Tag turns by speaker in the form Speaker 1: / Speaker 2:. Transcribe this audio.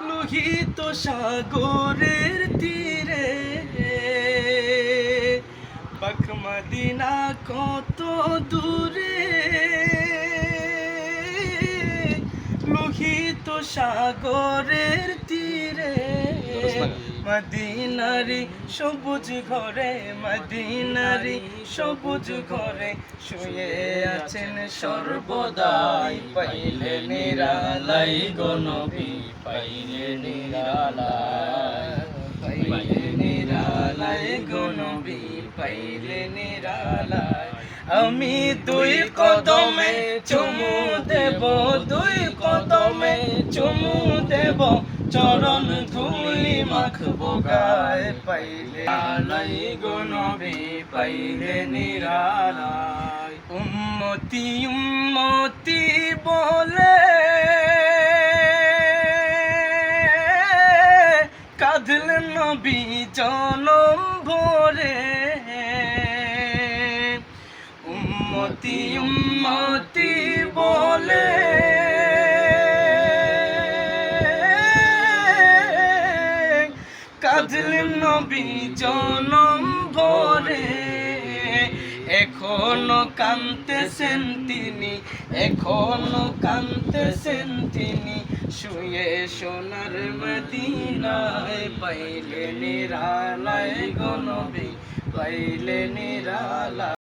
Speaker 1: লোহিত সাগরের তীরে পাক মদিনা কত দূরে, লোহিত সাগরের তীরে মদিনারি সবুজ ঘরে, মদিনারি সবুজ ঘরে শুয়ে আছেন সর্বদাই। পাইলে নিরালাই গো নবী, পাইলে নিরালাই, পাইলে নিরালাই গো নবী, পাইলে নিরালাই। আমি দুই কদমে চুমু দেব, দুই কদমে চুমু দেব, চরণ ধুলি মাখবো গায়ে। পাইলে নিরালাই গো নবী, পাইলে নিরালাই। উম্মতি উম্মতি বলে কাঁদলেন নবী জনম ভরে, উম্মতি উম্মতি বলে কাঁদলেন নবী জনম ভরে। এখনো কাঁদতেছেন তিনি, এখনো কাঁদতেছেন তিনি, শুয়ে সোনার মদিনায়। পাইলে নিরালাই গো নবী, পাইলে নিরালাই।